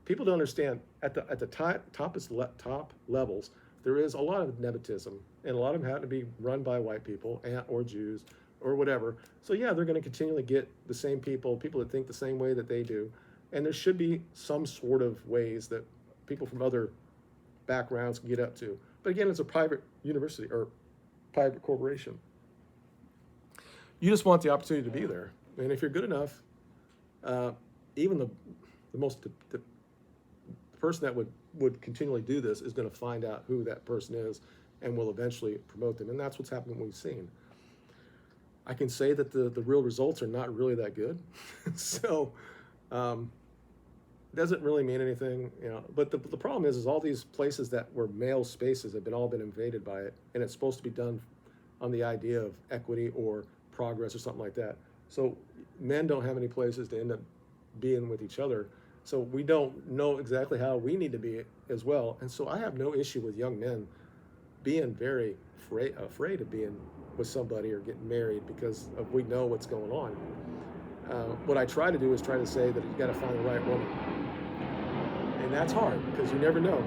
People don't understand at the top levels there is a lot of nepotism, and a lot of them happen to be run by white people or Jews or whatever. So yeah, they're going to continually get the same people that think the same way that they do, and there should be some sort of ways that people from other backgrounds can get up to. But again, it's a private university or private corporation. You just want the opportunity to be there, and if you're good enough, even the person that would continually do this is going to find out who that person is and will eventually promote them, and that's what's happened. We've seen. I can say that the real results are not really that good, so it doesn't really mean anything, you know. But the problem is all these places that were male spaces have all been invaded by it, and it's supposed to be done on the idea of equity or progress or something like that. So men don't have any places to end up being with each other. So we don't know exactly how we need to be as well. And so I have no issue with young men being very afraid of being with somebody or getting married because we know what's going on. What I try to do is try to say that you got to find the right woman. And that's hard because you never know.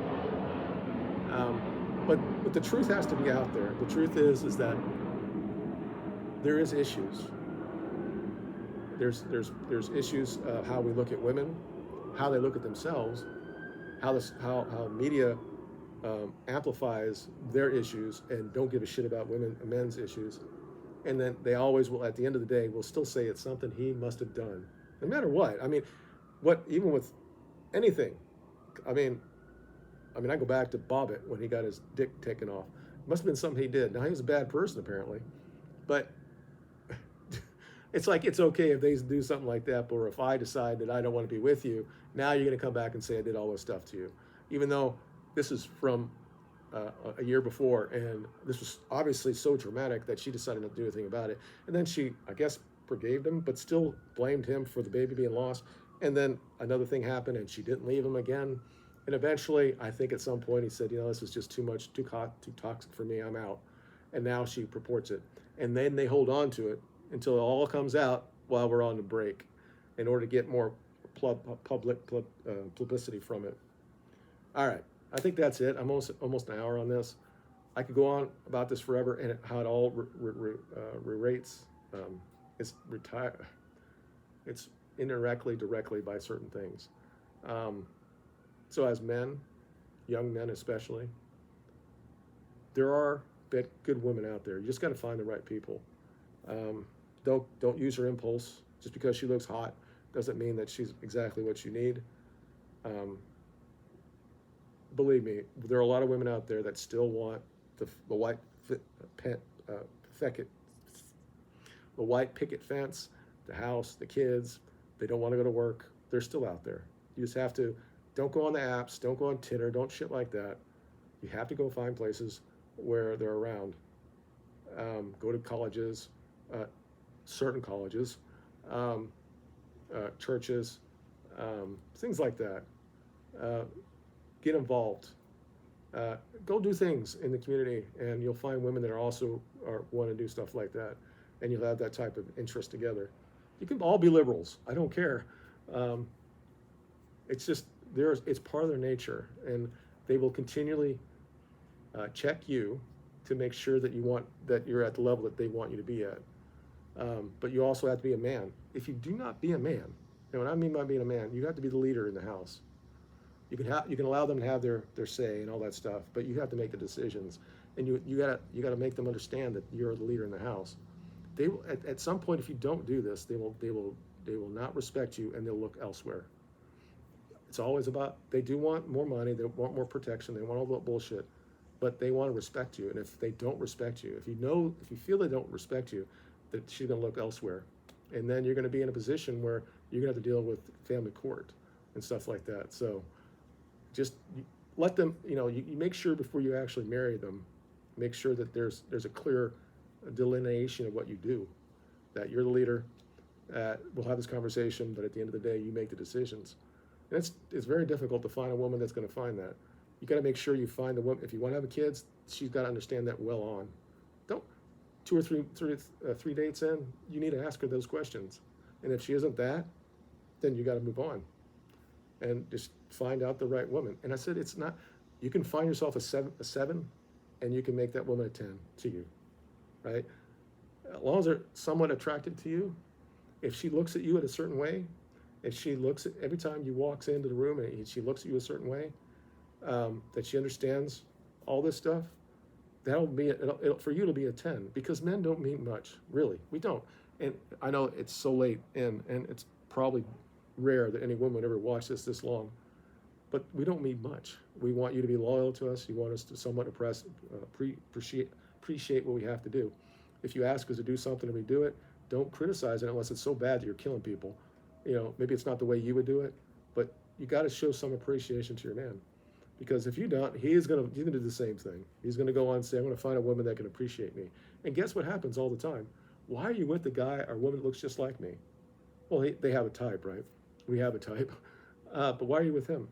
But the truth has to be out there. The truth is that there is issues. There's issues of how we look at women, how they look at themselves, how media amplifies their issues and don't give a shit about women and men's issues. And then they always will, at the end of the day, will still say it's something he must have done, no matter what. I mean, even with anything. I mean, I go back to Bobbitt when he got his dick taken off. It must have been something he did. Now, he was a bad person, apparently. But it's like, it's okay if they do something like that, or if I decide that I don't want to be with you, now you're going to come back and say I did all this stuff to you. Even though this is from a year before, and this was obviously so dramatic that she decided not to do anything about it. And then she, I guess, forgave him, but still blamed him for the baby being lost. And then another thing happened, and she didn't leave him again. And eventually, I think at some point, he said, you know, this is just too much, too toxic for me, I'm out. And now she purports it. And then they hold on to it until it all comes out while we're on the break in order to get more public publicity from it. All right, I think that's it. I'm almost an hour on this. I could go on about this forever and how it all relates. It's indirectly, directly by certain things. So as men, young men especially, there are good women out there. You just got to find the right people. Don't use her impulse. Just because she looks hot doesn't mean that she's exactly what you need. Believe me, there are a lot of women out there that still want the white picket fence, the house, the kids. They don't want to go to work. They're still out there. You just have to, don't go on the apps, don't go on Tinder, don't shit like that. You have to go find places where they're around. Go to colleges, certain colleges, churches, things like that. Get involved. Go do things in the community, and you'll find women that want to do stuff like that, and you'll have that type of interest together. You can all be liberals. I don't care. It's just it's part of their nature, and they will continually check you to make sure that you're at the level that they want you to be at. But you also have to be a man. If you do not be a man, and what I mean by being a man, you have to be the leader in the house. You can allow them to have their say and all that stuff, but you have to make the decisions, and you gotta make them understand that you're the leader in the house. They will, at some point, if you don't do this, they will not respect you, and they'll look elsewhere. It's always about, they do want more money, they want more protection, they want all that bullshit, but they want to respect you. And if they don't respect you, if you feel they don't respect you, that she's going to look elsewhere, and then you're going to be in a position where you're going to have to deal with family court and stuff like that. So just let them, you make sure before you actually marry them, make sure that there's a clear delineation of what you do, that you're the leader. We'll have this conversation, but at the end of the day, you make the decisions. And it's very difficult to find a woman that's going to find that. You got to make sure you find the woman. If you want to have kids, she's got to understand that well on. Don't 3 dates in. You need to ask her those questions, and if she isn't that, then you got to move on, and just find out the right woman. And I said it's not. You can find yourself a seven, and you can make that woman a 10 to you, right? As long as they're somewhat attracted to you, if she looks at you in a certain way, if she looks at every time you walks into the room and she looks at you a certain way, that she understands all this stuff, that'll be for you to be a 10, because men don't mean much, really. We don't. And I know it's so late, and it's probably rare that any woman would ever watch this long, but we don't mean much. We want you to be loyal to us. You want us to somewhat appreciate what we have to do. If you ask us to do something and we do it, don't criticize it unless it's so bad that you're killing people. Maybe it's not the way you would do it, but you got to show some appreciation to your man, because if you don't, he's gonna do the same thing. He's gonna go on and say, I'm gonna find a woman that can appreciate me. And guess what happens all the time? Why are you with a guy or woman that looks just like me? Well, they have a type, right? We have a type, but why are you with him?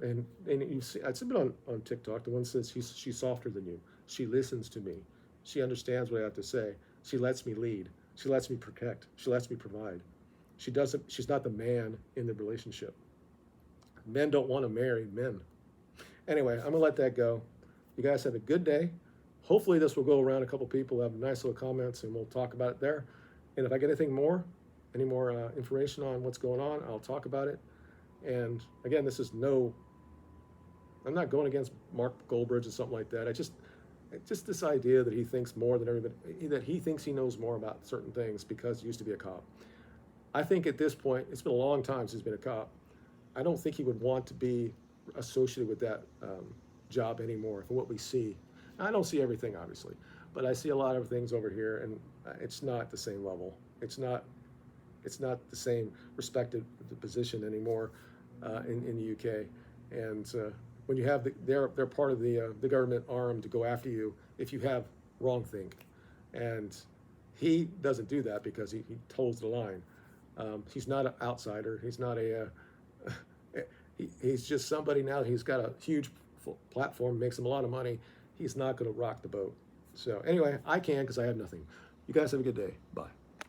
And you see, it's been on TikTok. The one says she's softer than you. She listens to me. She understands what I have to say. She lets me lead. She lets me protect. She lets me provide. She's not the man in the relationship. Men don't want to marry men. Anyway, I'm gonna let that go. You guys have a good day. Hopefully this will go around. A couple people have nice little comments, and we'll talk about it there. And if I get any more information on what's going on, I'll talk about it. And again, I'm not going against Mark Goldbridge or something like that. Just this idea that he thinks more than everybody, that he thinks he knows more about certain things because he used to be a cop. I think at this point, it's been a long time since he's been a cop. I don't think he would want to be associated with that job anymore from what we see. I don't see everything, obviously, but I see a lot of things over here, and it's not the same level. It's not the same respected position anymore in the UK. And when you have they're part of the government arm to go after you if you have wrong think, and he doesn't do that because he toes the line. He's not an outsider. He's not he's just somebody now. He's got a huge platform, makes him a lot of money. He's not going to rock the boat. So anyway, I can because I have nothing. You guys have a good day. Bye.